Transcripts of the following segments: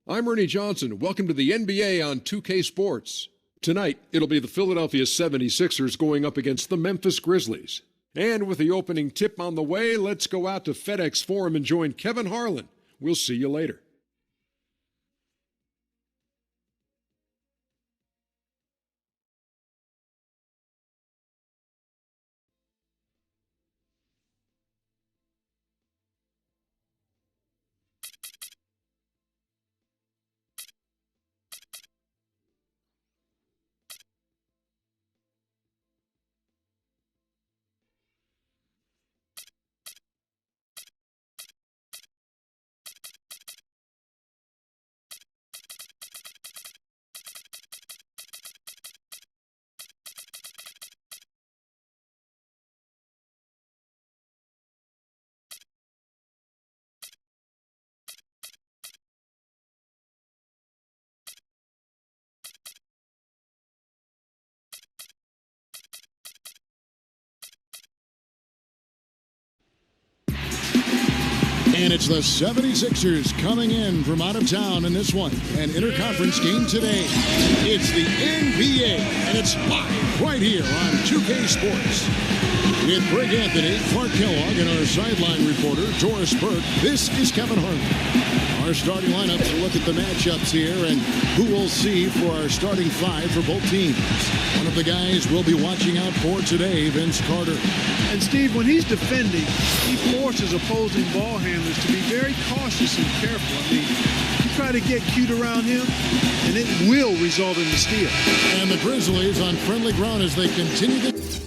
I'm Ernie Johnson. Welcome to the NBA on 2K Sports. Tonight, it'll be the Philadelphia 76ers going up against the Memphis Grizzlies. And with the opening tip on the way, let's go out to FedEx Forum and join Kevin Harlan. We'll see you later. And it's the 76ers coming in from out of town in this one. An interconference game today. It's the NBA, and it's live right here on 2K Sports. With Greg Anthony, Clark Kellogg, and our sideline reporter, Doris Burke, this is Kevin Harlan. Our starting lineup to look at the matchups here and who we'll see for our starting five for both teams. One of the guys we'll be watching out for today, Vince Carter. And Steve, when he's defending, he forces opposing ball handlers to be very cautious and careful. I mean, you try to get cute around him, and it will result in the steal. And the Grizzlies on friendly ground as they continue to...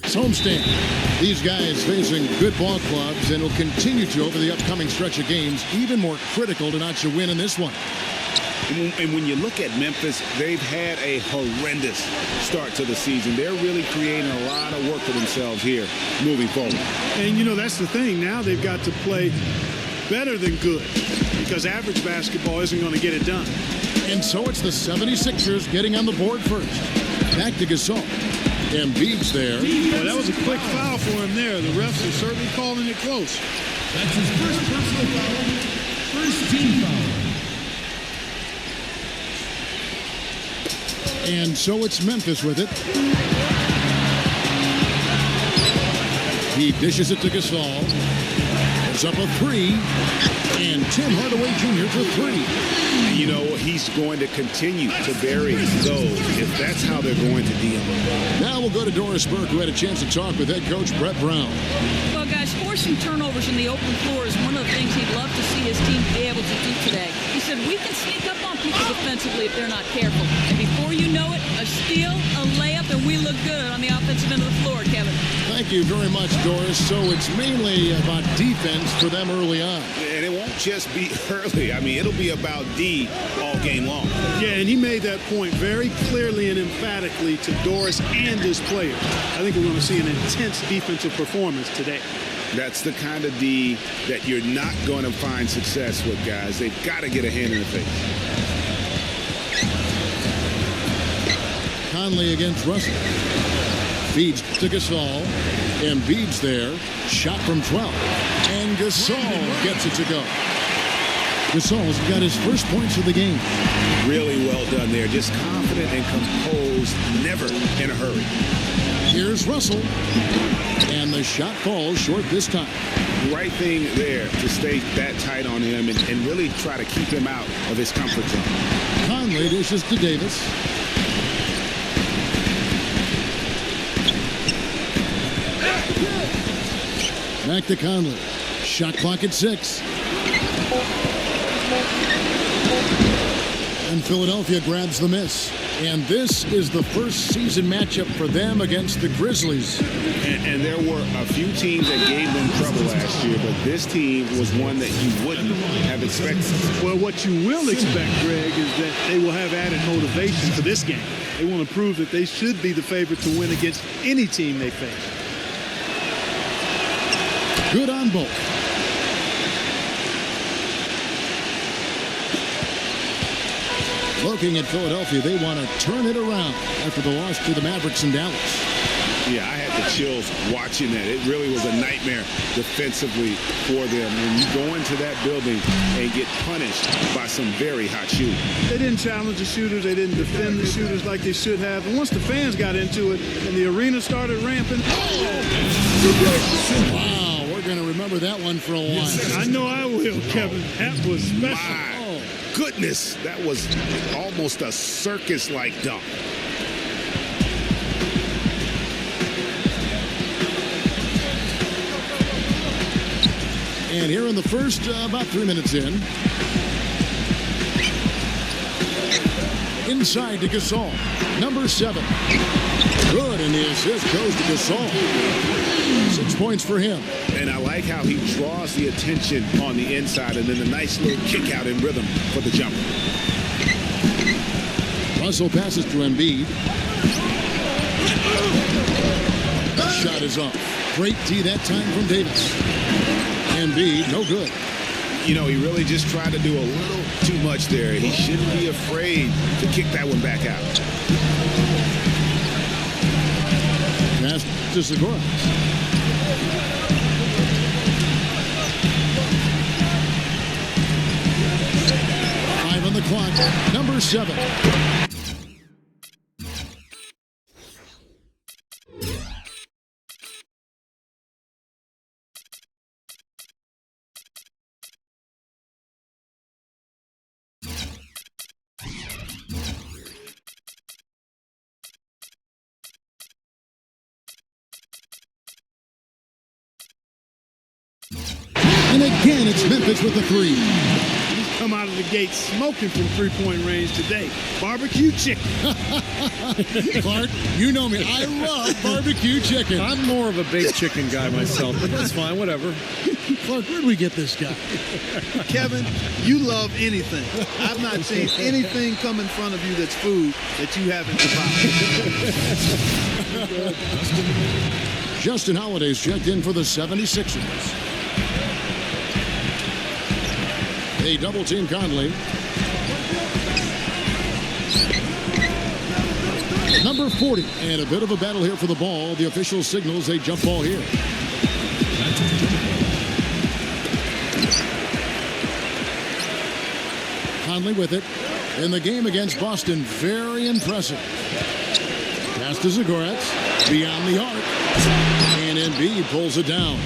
Homestand. These guys facing good ball clubs and will continue to over the upcoming stretch of games. Even more critical to notch a win in this one. And when you look at Memphis, they've had a horrendous start to the season. They're really creating a lot of work for themselves here moving forward. And, you know, that's the thing. Now they've got to play better than good because average basketball isn't going to get it done. And so it's the 76ers getting on the board first. Back to Gasol. Embiid's there. Well, that was a quick foul for him there. The refs are certainly calling it close. That's his first personal foul. First team foul. And so it's Memphis with it. He dishes it to Gasol. It's up a three. And Tim Hardaway Jr. for three. You know, he's going to continue to bury those if that's how they're going to deal. Now we'll go to Doris Burke, who had a chance to talk with head coach Brett Brown. Well, guys, forcing turnovers in the open floor is one of the things he'd love to see his team be able to do today. He said, we can sneak up on people defensively if they're not careful. And before you know it, a steal, a layup, and we look good on the offensive end of the floor, Kevin. Thank you very much, Doris. So it's mainly about defense for them early on. And it won't just be early. I mean, it'll be about D all game long. Yeah, and he made that point very clearly and emphatically to Doris and his players. I think we're going to see an intense defensive performance today. That's the kind of D that you're not going to find success with, guys. They've got to get a hand in the face. Conley against Russell. Feeds to Gasol. Embiid's there. Shot from 12. And Gasol gets it to go. Gasol's got his first points of the game. Really well done there. Just confident and composed, never in a hurry. Here's Russell. And the shot falls short this time. Right thing there to stay that tight on him and really try to keep him out of his comfort zone. Conley dishes to Davis. Back to Conley. Shot clock at 6. And Philadelphia grabs the miss. And this is the first season matchup for them against the Grizzlies. And there were a few teams that gave them trouble last year, but this team was one that you wouldn't have expected. Well, what you will expect, Greg, is that they will have added motivation for this game. They want to prove that they should be the favorite to win against any team they face. Good on both. Looking at Philadelphia, they want to turn it around after the loss to the Mavericks in Dallas. Yeah, I had the chills watching that. It really was a nightmare defensively for them. When you go into that building and get punished by some very hot shooting. They didn't challenge the shooters. They didn't defend the shooters like they should have. And once the fans got into it and the arena started ramping, wow, we're going to remember that one for a while. I know I will, Kevin. That was special. My goodness, that was almost a circus-like dunk. And here in the first, about 3 minutes in. Inside to Gasol. Number 7. Good, and the assist goes to Gasol. 6 points for him. And I like how he draws the attention on the inside and then a nice little kick out in rhythm for the jumper. Russell passes to Embiid. Shot is up. Great D that time from Davis. Embiid, no good. You know, he really just tried to do a little too much there. He shouldn't be afraid to kick that one back out. Pass to Zagorac. On the clock, number 7. And again, it's Memphis with the 3. Come out of the gate smoking from three-point range today. Barbecue chicken. Clark, you know me. I love barbecue chicken. I'm more of a baked chicken guy myself, but that's fine, whatever. Clark, where'd we get this guy? Kevin, you love anything. I've not seen anything come in front of you that's food that you haven't devoured. Justin Holiday's checked in for the 76ers. They double-team Conley. Number 40. And a bit of a battle here for the ball. The official signals a jump ball here. Conley with it. In the game against Boston, very impressive. Pass to Zagorac. Beyond the arc. And Embiid pulls it down.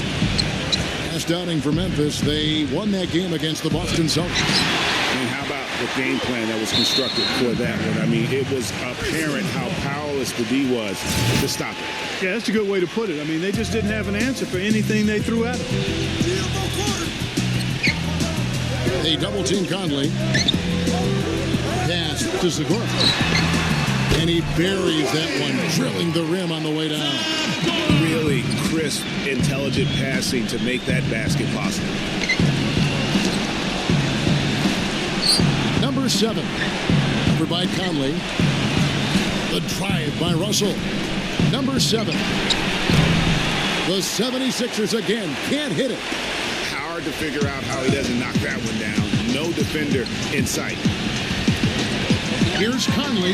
Last outing for Memphis, they won that game against the Boston Celtics. And how about the game plan that was constructed for that one? I mean, it was apparent how powerless the D was to stop it. Yeah, that's a good way to put it. I mean, they just didn't have an answer for anything they threw at them. They double-team Conley. Pass to Zagorac. And he buries that one, drilling the rim on the way down. Really crisp, intelligent passing to make that basket possible. Number 7, covered by Conley. The drive by Russell. Number 7. The 76ers again can't hit it. Hard to figure out how he doesn't knock that one down. No defender in sight. Here's Conley.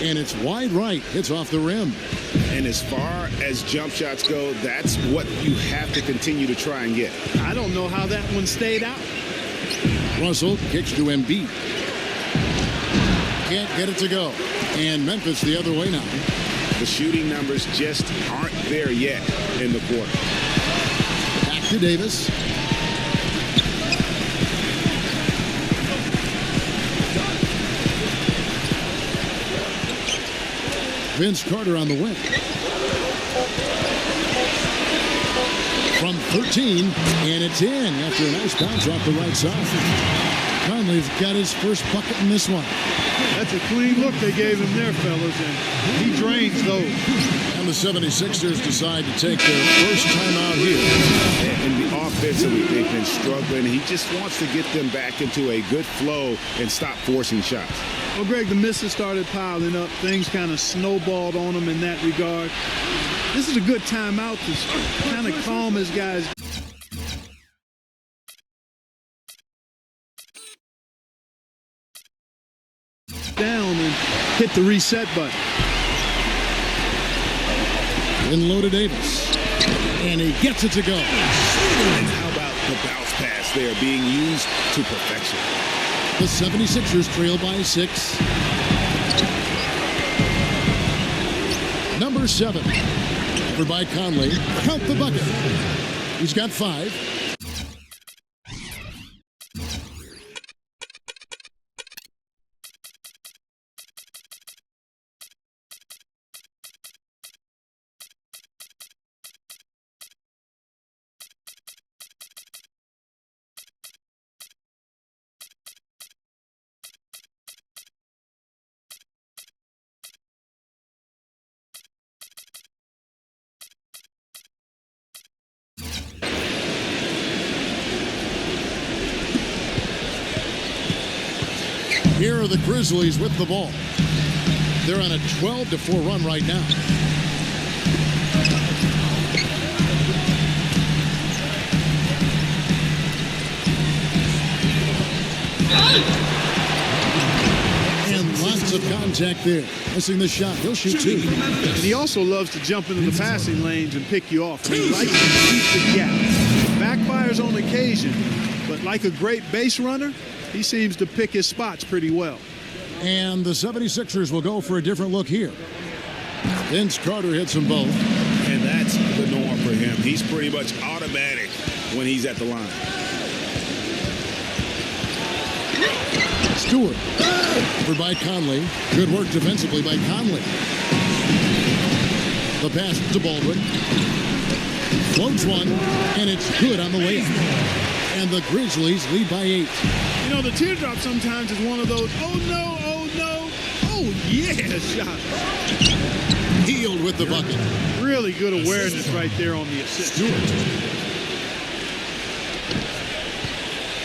And it's wide right. Hits off the rim. And as far as jump shots go, that's what you have to continue to try and get. I don't know how that one stayed out. Russell kicks to Embiid. Can't get it to go. And Memphis the other way now. The shooting numbers just aren't there yet in the quarter. Back to Davis. Vince Carter on the wing. From 13, and it's in after a nice bounce off the right side. Conley's got his first bucket in this one. That's a clean look they gave him there, fellas, and he drains those. And the 76ers decide to take their first time out here. And offensively, they've been struggling. He just wants to get them back into a good flow and stop forcing shots. Well, Greg, the misses started piling up. Things kind of snowballed on him in that regard. This is a good timeout to kind of calm his guys down and hit the reset button. In low to Davis. And he gets it to go. And how about the bounce pass there being used to perfection? The 76ers trail by 6. Number 7. Covered by Conley. Count the bucket. He's got 5. Here are the Grizzlies with the ball. They're on a 12-4 run right now. And lots of contact there. Missing the shot. He'll shoot 2. And he also loves to jump into the passing lanes and pick you off. He likes to keep the gap. Backfires on occasion, but like a great base runner, he seems to pick his spots pretty well. And the 76ers will go for a different look here. Vince Carter hits them both. And that's the norm for him. He's pretty much automatic when he's at the line. Stewart. Over by Conley. Good work defensively by Conley. The pass to Baldwin. Floats one, and it's good on the layup. And the Grizzlies lead by 8. You know, the teardrop sometimes is one of those, oh no, oh yeah shots. Healed with the bucket. Really good awareness right there on the assist. Stewart.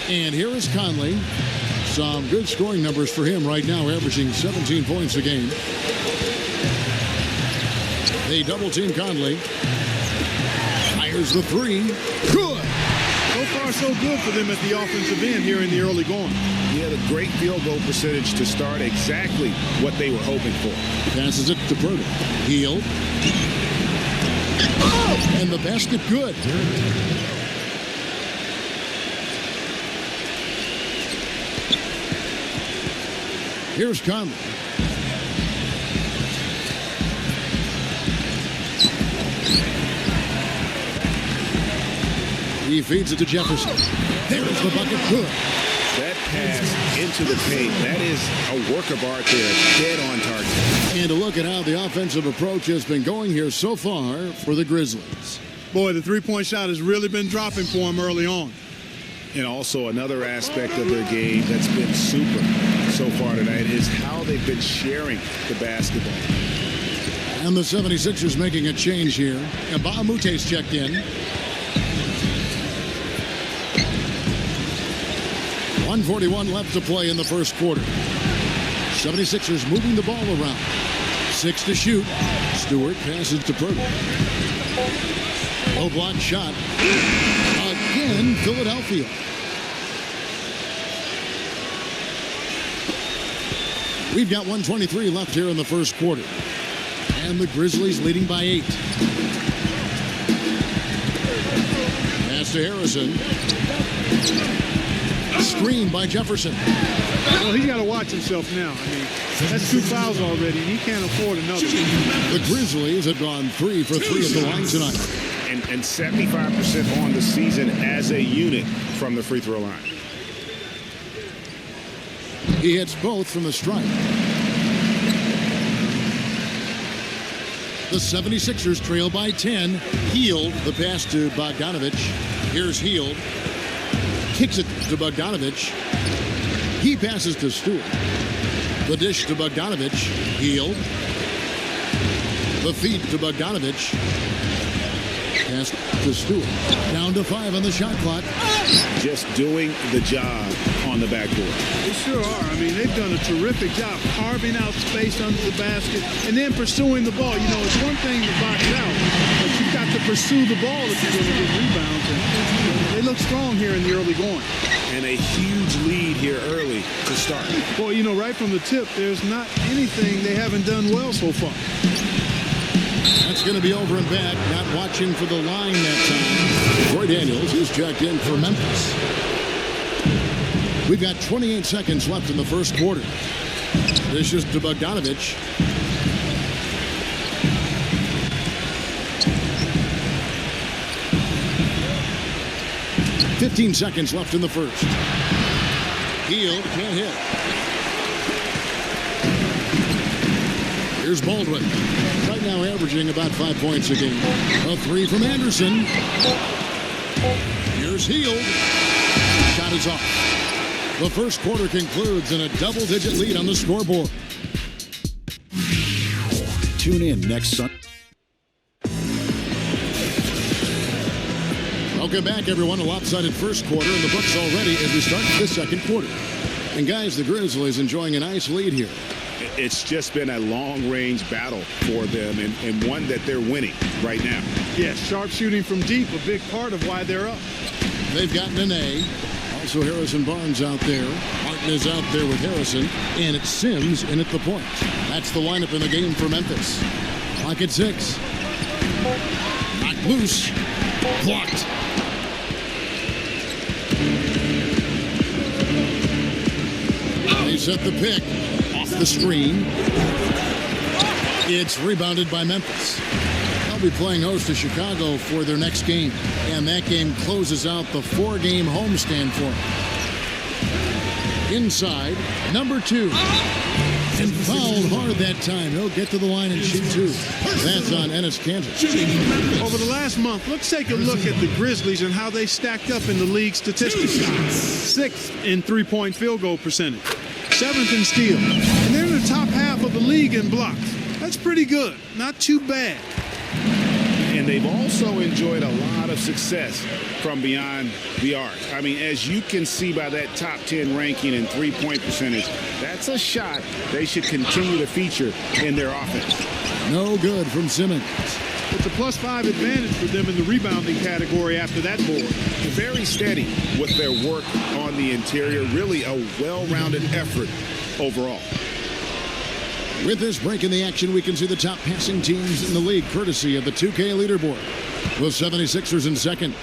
And here is Conley. Some good scoring numbers for him right now, averaging 17 points a game. They double team Conley. Fires the 3. Good. So far, so good for them at the offensive end here in the early going. He had a great field goal percentage to start, exactly what they were hoping for. Passes it to Berger. Healed. Oh! And the basket good. Here's Conley. He feeds it to Jefferson. There's the bucket. Good. That pass into the paint, that is a work of art there. Dead on target. And a look at how the offensive approach has been going here so far for the Grizzlies. Boy, the three-point shot has really been dropping for him early on. And also another aspect of their game that's been super so far tonight is how they've been sharing the basketball. And the 76ers making a change here. And Baamute's checked in. 1:41 left to play in the first quarter. 76ers moving the ball around. 6 to shoot. Stewart passes to Berger. Low block shot. Again, Philadelphia. We've got 1:23 left here in the first quarter. And the Grizzlies leading by 8. Pass to Harrison. Screen by Jefferson. Well, he's got to watch himself now. I mean, that's 2 fouls already, and he can't afford another. The Grizzlies have gone 3 for 3 at the line tonight. And 75% on the season as a unit from the free throw line. He hits both from the stripe. The 76ers trail by 10. Hield, the pass to Bogdanovich. Here's Hield. Kicks it to Bogdanovich. He passes to Stewart. The dish to Bogdanovich. Hield. The feed to Bogdanovich. Pass to Stewart. Down to 5 on the shot clock. Just doing the job on the backcourt. They sure are. I mean, they've done a terrific job carving out space under the basket and then pursuing the ball. You know, it's one thing to box out, but you've got to pursue the ball if you're going to get rebounds. And they look strong here in the early going. And a huge lead here early to start. Boy, you know, right from the tip, there's not anything they haven't done well so far. That's going to be over and back. Not watching for the line that time. Troy Daniels is checked in for Memphis. We've got 28 seconds left in the first quarter. This is to Bogdanovich. $15 seconds left in the first. Hield can't hit. Here's Baldwin. Right now averaging about 5 points a game. A 3 from Anderson. Here's Hield. Shot is off. The first quarter concludes in a double-digit lead on the scoreboard. Tune in next Sunday. Welcome back, everyone. A lopsided first quarter in the books already as we start the second quarter. And guys, the Grizzlies enjoying a nice lead here. It's just been a long-range battle for them and one that they're winning right now. Yeah, sharp shooting from deep, a big part of why they're up. They've got Nene. Also Harrison Barnes out there. Martin is out there with Harrison. And it's Sims in at the point. That's the lineup in the game for Memphis. Clock at 6. Knocked loose. Blocked. They set the pick. Off the screen. It's rebounded by Memphis. They'll be playing host to Chicago for their next game. And that game closes out the 4-game homestand for them. Inside, number 2. And fouled hard that time. He'll get to the line and shoot 2. That's on Ennis, Kansas. Over the last month, let's take a look at the Grizzlies and how they stacked up in the league statistics. 6th in three-point field goal percentage. 7th in steal. And they're in the top half of the league in blocks. That's pretty good. Not too bad. And they've also enjoyed a lot of success from beyond the arc. I mean, as you can see by that top 10 ranking and three-point percentage, that's a shot they should continue to feature in their offense. No good from Simmons. It's a +5 advantage for them in the rebounding category after that board. Very steady with their work on the interior. Really a well-rounded effort overall. With this break in the action, we can see the top passing teams in the league, courtesy of the 2K leaderboard. With 76ers in second.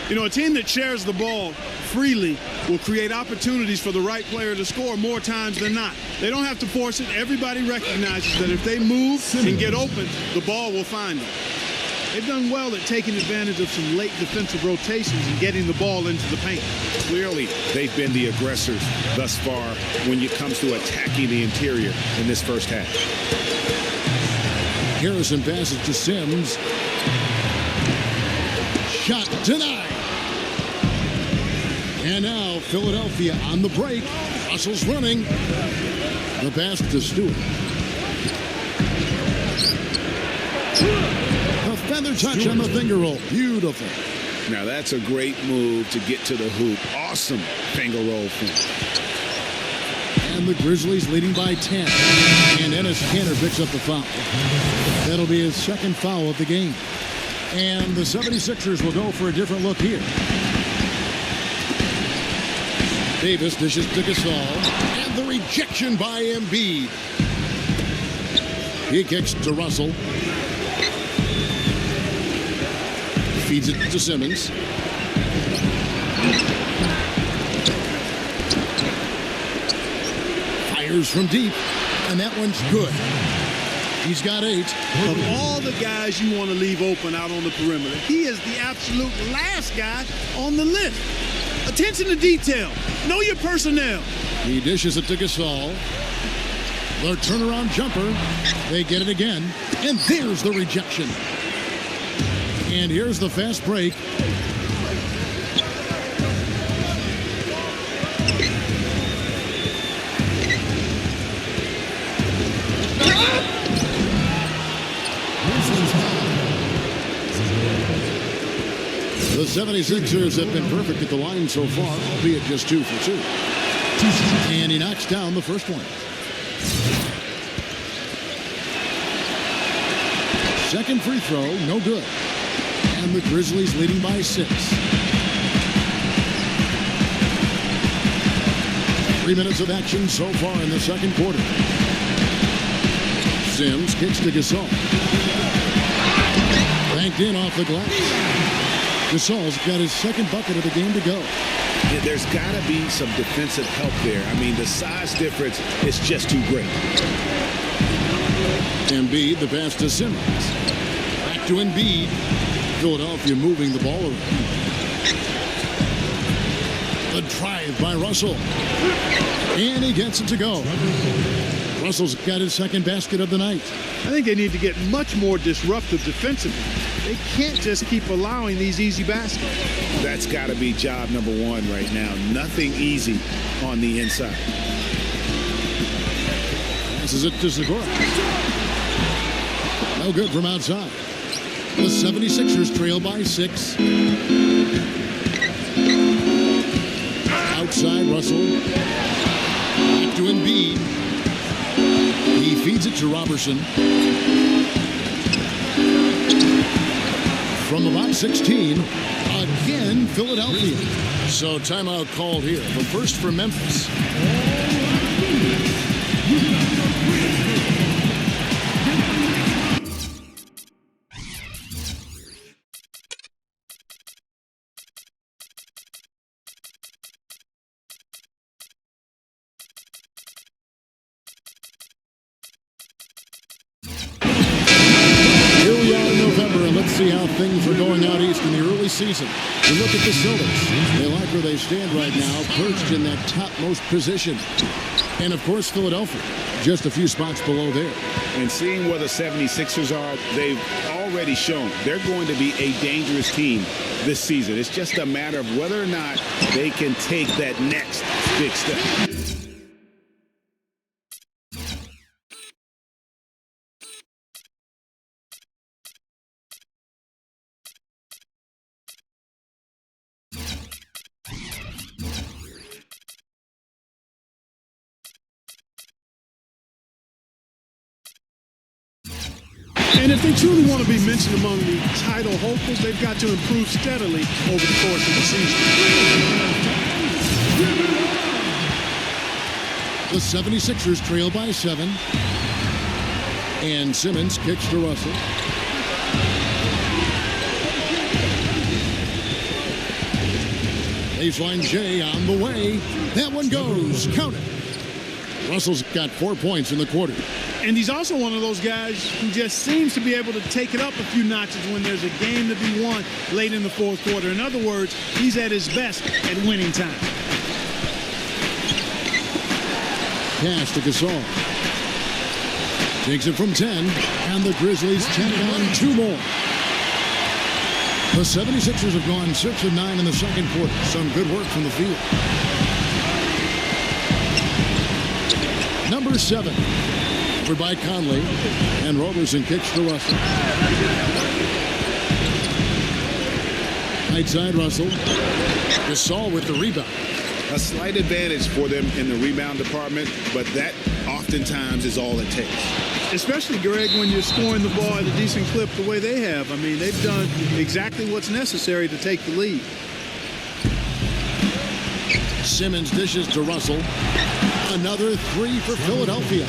You know, a team that shares the ball freely will create opportunities for the right player to score more times than not. They don't have to force it. Everybody recognizes that if they move and get open, the ball will find them. They've done well at taking advantage of some late defensive rotations and getting the ball into the paint. Clearly, they've been the aggressors thus far when it comes to attacking the interior in this first half. Harrison passes to Sims. Shot denied. And now Philadelphia on the break. Russell's running. The pass to Stewart. A feather touch on the finger roll. Beautiful. Now that's a great move to get to the hoop. Awesome finger roll finish. And the Grizzlies leading by 10. And Ennis Kanter picks up the foul. That'll be his second foul of the game. And the 76ers will go for a different look here. Davis dishes to Gasol. And the rejection by Embiid. He kicks to Russell. Feeds it to Simmons. Fires from deep, and that one's good. He's got 8. Of all the guys you want to leave open out on the perimeter, he is the absolute last guy on the list. Attention to detail. Know your personnel. He dishes it to Gasol. The turnaround jumper. They get it again. And there's the rejection. And here's the fast break. The 76ers have been perfect at the line so far, albeit just 2 for 2. And he knocks down the first one. Second free throw, no good. And the Grizzlies leading by 6. 3 minutes of action so far in the second quarter. Sims kicks to Gasol. Banked in off the glass. Gasol's got his second bucket of the game to go. There's got to be some defensive help there. I mean, the size difference is just too great. Embiid, the pass to Simmons. Back to Embiid. Philadelphia moving the ball around. The drive by Russell. And he gets it to go. Russell's got his second basket of the night. I think they need to get much more disruptive defensively. They can't just keep allowing these easy baskets. That's got to be job number 1 right now. Nothing easy on the inside. Passes it to Zagorac. No good from outside. The 76ers trail by 6. Outside, Russell. Back to Embiid. He feeds it to Robertson. From about 16, again, Philadelphia. So timeout called here. The first for Memphis. See how things are going out east in the early season. You look at the Celtics. They like where they stand right now, perched in that topmost position. And, of course, Philadelphia, just a few spots below there. And seeing where the 76ers are, they've already shown they're going to be a dangerous team this season. It's just a matter of whether or not they can take that next big step. And if they truly want to be mentioned among the title hopefuls, they've got to improve steadily over the course of the season. The 76ers trail by 7. And Simmons kicks to Russell. Baseline J on the way. That one goes. Count it. Russell's got 4 points in the quarter. And he's also one of those guys who just seems to be able to take it up a few notches when there's a game to be won late in the fourth quarter. In other words, he's at his best at winning time. Pass to Gasol. Takes it from 10, and the Grizzlies 10 it on 2 more. The 76ers have gone 6 of 9 in the second quarter. Some good work from the field. Number 7. Over by Conley, and Robertson kicks to Russell. Right side, Russell. Gasol with the rebound. A slight advantage for them in the rebound department, but that oftentimes is all it takes. Especially, Greg, when you're scoring the ball at a decent clip the way they have. I mean, they've done exactly what's necessary to take the lead. Simmons dishes to Russell. Another 3 for Philadelphia.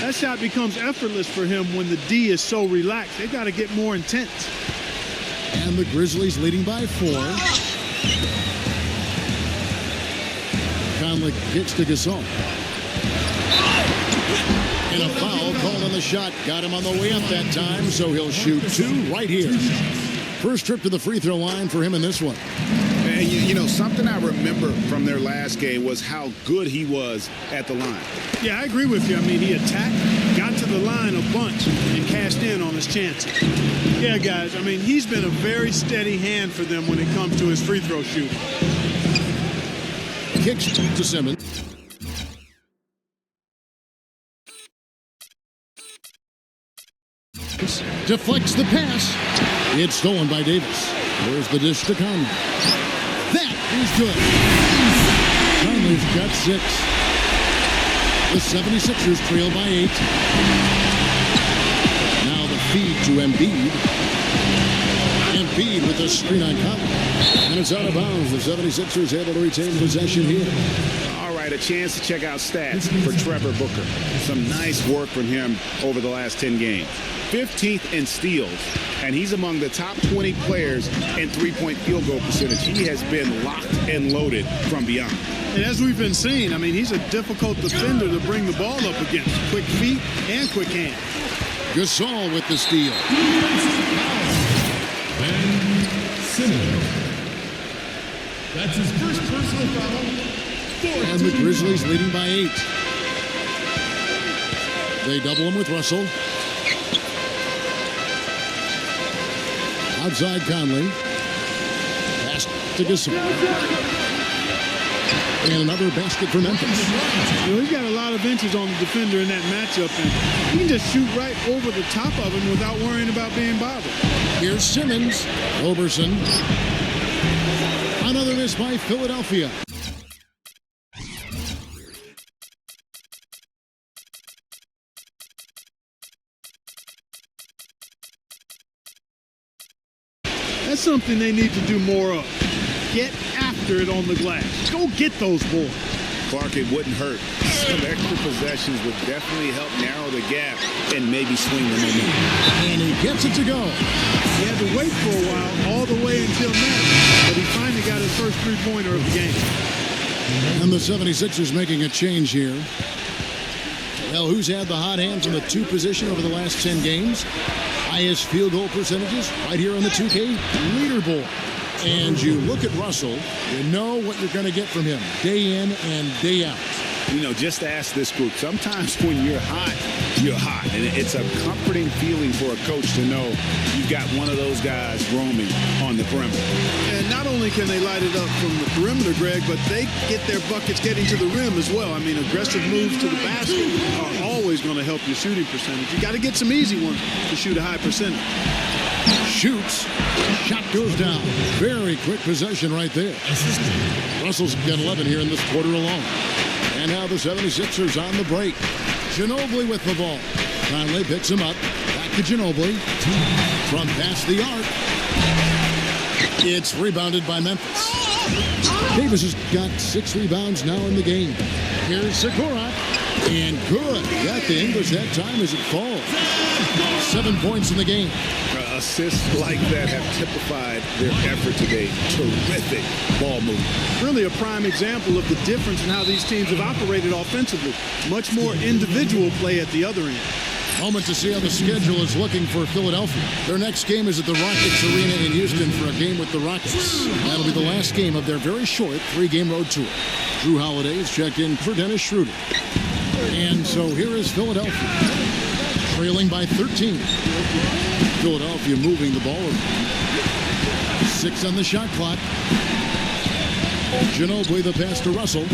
That shot becomes effortless for him when the D is so relaxed. They've got to get more intense. And the Grizzlies leading by 4. Conley kicks to Gasol. And a foul called on the shot. Got him on the way up that time, so he'll shoot 2 right here. First trip to the free throw line for him in this one. And you know, something I remember from their last game was how good he was at the line. Yeah, I agree with you. I mean, he attacked, got to the line a bunch, and cashed in on his chances. Yeah, guys, I mean, he's been a very steady hand for them when it comes to his free throw shooting. Kicks to Simmons. Deflects the pass. It's stolen by Davis. There's the dish to Conley. That is good. Conley's got 6. The 76ers trail by 8. Now the feed to Embiid. Embiid with a screen on Conley. And it's out of bounds. The 76ers able to retain possession here. All right, a chance to check out stats for Trevor Booker. Some nice work from him over the last 10 games. 15th in steals, and he's among the top 20 players in three-point field goal percentage. He has been locked and loaded from beyond. And as we've been seeing, I mean, he's a difficult defender to bring the ball up against. Quick feet and quick hands. Gasol with the steal. And Simmons. That's his first personal foul. And the Grizzlies leading by 8. They double him with Russell. Outside Conley. Pass to Gasol. And another basket for Memphis. You know, he's got a lot of inches on the defender in that matchup, and he can just shoot right over the top of him without worrying about being bothered. Here's Simmons. Roberson. Another miss by Philadelphia. That's something they need to do more of. Get after it on the glass. Go get those boards. Clark, it wouldn't hurt. Some extra possessions would definitely help narrow the gap and maybe swing the momentum. And he gets it to go. He had to wait for a while, all the way until now, but he finally got his first three-pointer of the game. And the 76ers making a change here. Well, who's had the hot hand from the 2 position over the last 10 games? Highest field goal percentages right here on the 2K leaderboard. And you look at Russell, you know what you're going to get from him day in and day out. You know, just ask this group. Sometimes when you're hot, you're hot. And it's a comforting feeling for a coach to know you've got one of those guys roaming on the perimeter. And not only can they light it up from the perimeter, Greg, but they get their buckets getting to the rim as well. I mean, aggressive moves to the basket are always going to help your shooting percentage. You got to get some easy ones to shoot a high percentage. Shoots. Shot goes down. Very quick possession right there. Russell's got 11 here in this quarter alone. And now the 76ers on the break. Ginobili with the ball. Conley picks him up. Back to Ginobili. From past the arc. It's rebounded by Memphis. Davis has got 6 rebounds now in the game. Here's Zagorac. And good. Got the English that time as it falls. 7 points in the game. Assists like that have typified their effort today. Terrific ball movement. Really a prime example of the difference in how these teams have operated offensively. Much more individual play at the other end. Moment to see how the schedule is looking for Philadelphia. Their next game is at the Rockets Arena in Houston for a game with the Rockets. That'll be the last game of their very short 3-game road tour. Drew Holiday is checked in for Dennis Schroeder. And so here is Philadelphia, trailing by 13. Philadelphia moving the ball around. 6 on the shot clock. Ginobili the pass to Russell.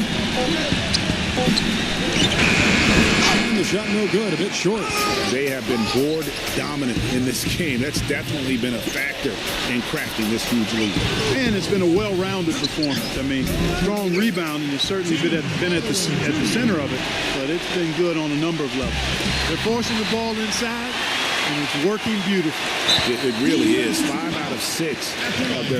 And the shot no good, a bit short. They have been board dominant in this game. That's definitely been a factor in crafting this huge lead. And it's been a well-rounded performance. I mean, strong rebounding has certainly been at the center of it, but it's been good on a number of levels. They're forcing the ball inside, and it's working beautifully. It really is. 5 out of 6 of their